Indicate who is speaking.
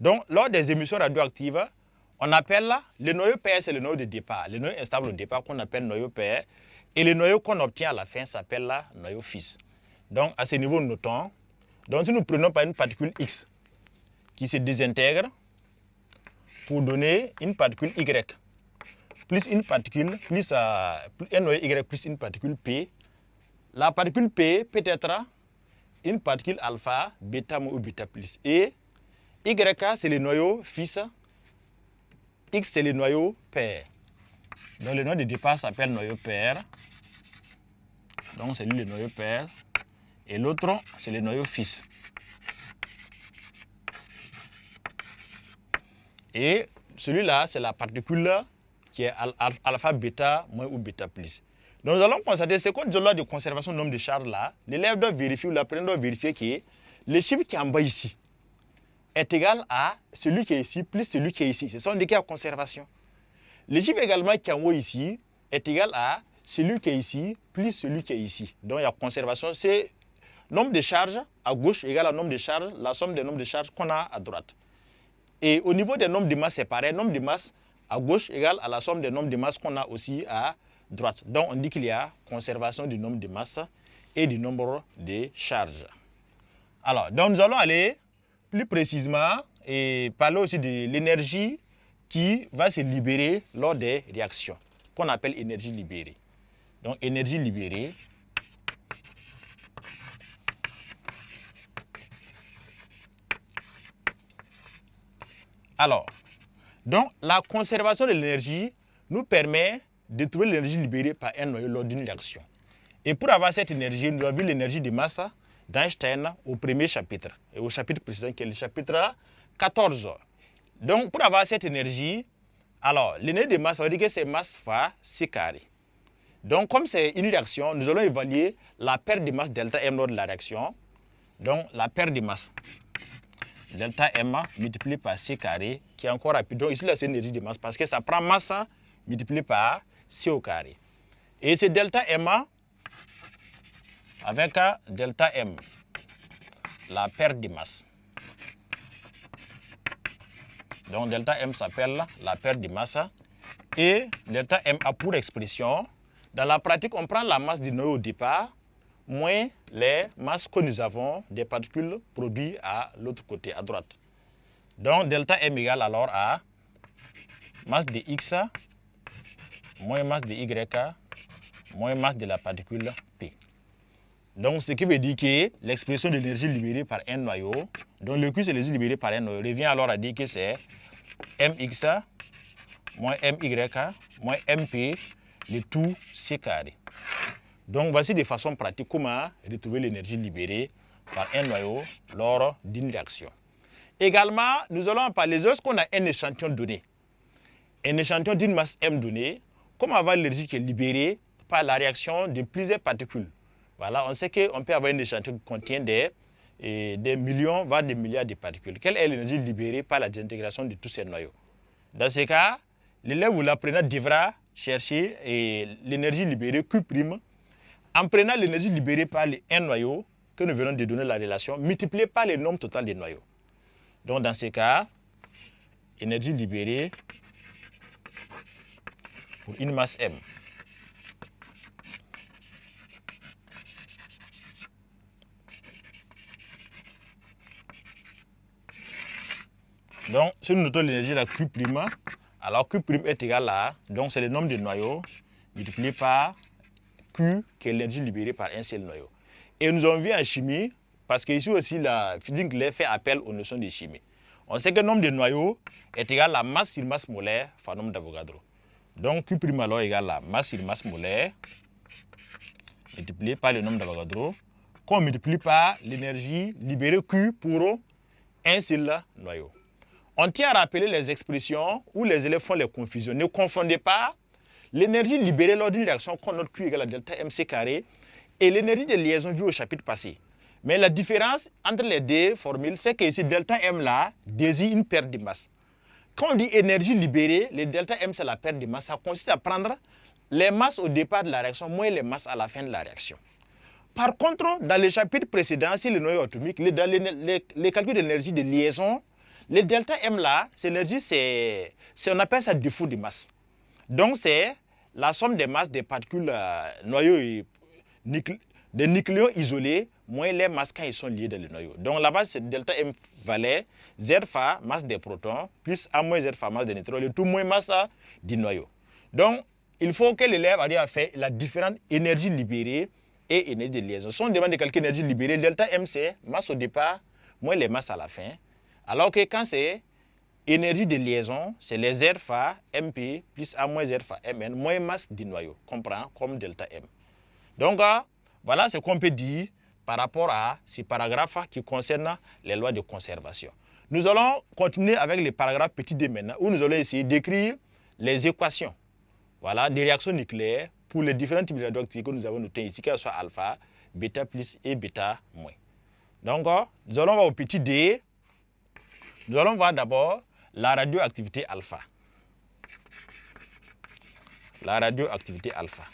Speaker 1: Donc, lors des émissions radioactives, on appelle le noyau pair, c'est le noyau de départ, le noyau instable au départ qu'on appelle noyau pair, et le noyau qu'on obtient à la fin s'appelle noyau fils. Donc, à ce niveau, notons. Donc, si nous prenons par une particule X qui se désintègre pour donner une particule Y, plus une particule, plus un noyau Y plus une particule P, la particule P peut être une particule alpha, bêta ou bêta plus. Et YK, c'est le noyau fils, X, c'est le noyau pair. Donc, le noyau de départ s'appelle noyau pair. Donc, c'est lui le noyau pair. Et l'autre, c'est le noyau fils. Et celui-là, c'est la particule qui est alpha, bêta, moins ou bêta plus. Donc nous allons constater, c'est qu'on dit loi de conservation du nombre de charges là, l'élève doit vérifier ou l'apprenant doit vérifier que le chiffre qui est en bas ici est égal à celui qui est ici plus celui qui est ici. C'est ça on dit qu'il y a conservation. Le chiffre également qui est en haut ici est égal à celui qui est ici plus celui qui est ici. Donc il y a conservation, c'est nombre de charges à gauche égale à nombre de charges, la somme des nombres de charges qu'on a à droite. Et au niveau des nombres de masse, c'est pareil. Nombre de masse à gauche égale à la somme des nombres de masse qu'on a aussi à droite. Donc, on dit qu'il y a conservation du nombre de masse et du nombre de charges. Alors, donc nous allons aller plus précisément et parler aussi de l'énergie qui va se libérer lors des réactions, qu'on appelle énergie libérée. Donc, énergie libérée. Alors, donc la conservation de l'énergie nous permet de trouver l'énergie libérée par un noyau lors d'une réaction. Et pour avoir cette énergie, nous avons vu l'énergie de masse d'Einstein au premier chapitre et au chapitre précédent qui est le chapitre 14. Donc pour avoir cette énergie, alors l'énergie de masse, ça veut dire que c'est masse fois c carré. Donc comme c'est une réaction, nous allons évaluer la perte de masse delta M lors de la réaction. Donc la perte de masse delta M multiplié par C carré, qui est encore rapide. Donc ici, là, c'est l'énergie de masse parce que ça prend masse multiplié par C au carré. Et c'est delta M avec delta M, la perte de masse. Donc delta M s'appelle la perte de masse. Et delta M a pour expression, dans la pratique, on prend la masse du noyau au départ, moins les masses que nous avons des particules produites à l'autre côté, à droite. Donc, delta M égale alors à masse de X moins masse de Y moins masse de la particule P. Donc, ce qui veut dire que l'expression de l'énergie libérée par un noyau, donc le Q c'est l'énergie libérée par un noyau, revient alors à dire que c'est MX moins MY moins MP, le tout C carré. Donc, voici de façon pratique comment retrouver l'énergie libérée par un noyau lors d'une réaction. Également, nous allons en parler lorsqu'on a un échantillon donné. Un échantillon d'une masse M donnée, comment avoir l'énergie qui est libérée par la réaction de plusieurs particules. Voilà, on sait qu'on peut avoir un échantillon qui contient des millions, voire des milliards de particules. Quelle est l'énergie libérée par la désintégration de tous ces noyaux? Dans ce cas, l'élève ou l'apprenant devra chercher l'énergie libérée Q'. En prenant l'énergie libérée par les un noyau, que nous venons de donner la relation, multipliée par le nombre total des noyaux. Donc dans ce cas, énergie libérée pour une masse M. Donc si nous notons l'énergie de la Q', alors Q' est égal à, donc c'est le nombre de noyaux multiplié par Q, qui est l'énergie libérée par un seul noyau. Et nous avons vu en chimie, parce qu'ici aussi, la physique fait appel aux notions de chimie. On sait que le nombre de noyaux est égal à masse sur masse molaire fois nombre d'Avogadro. Donc Q' alors égale à masse sur masse molaire multiplié par le nombre d'Avogadro, qu'on multiplie par l'énergie libérée Q pour un seul noyau. On tient à rappeler les expressions où les élèves font les confusions. Ne confondez pas l'énergie libérée lors d'une réaction qu'on note Q égale à delta MC carré et l'énergie de liaison vue au chapitre passé. Mais la différence entre les deux formules, c'est que ici, delta M là désigne une perte de masse. Quand on dit énergie libérée, le delta M c'est la perte de masse. Ça consiste à prendre les masses au départ de la réaction moins les masses à la fin de la réaction. Par contre, dans le chapitre précédent, si le noyau atomique, dans les calculs d'énergie de liaison, Le delta M là, c'est l'énergie, on appelle ça défaut de masse. Donc c'est la somme des masses des particules noyaux et des nucléons isolés moins les masses quand ils sont liés dans le noyau. Donc là-bas, c'est delta M valait Z fois masse des protons plus A moins Z fois masse des neutrons, le tout moins masse du noyau. Donc il faut que l'élève arrive à faire la différente énergie libérée et énergie de liaison. Si on demande de calculer l'énergie libérée, delta M c'est masse au départ moins les masses à la fin. Alors que quand c'est énergie de liaison, c'est les Z fois MP plus A moins Z fois Mn moins masse du noyau. Comprend comme delta M. Donc voilà ce qu'on peut dire par rapport à ces paragraphes qui concernent les lois de conservation. Nous allons continuer avec les paragraphes petit d maintenant, où nous allons essayer d'écrire les équations, voilà, des réactions nucléaires pour les différents types de radioactivité que nous avons notés ici, qu'elles soient alpha, bêta plus et bêta moins. Donc nous allons voir au petit d, nous allons voir d'abord la radioactivité alpha. La radioactivité alpha.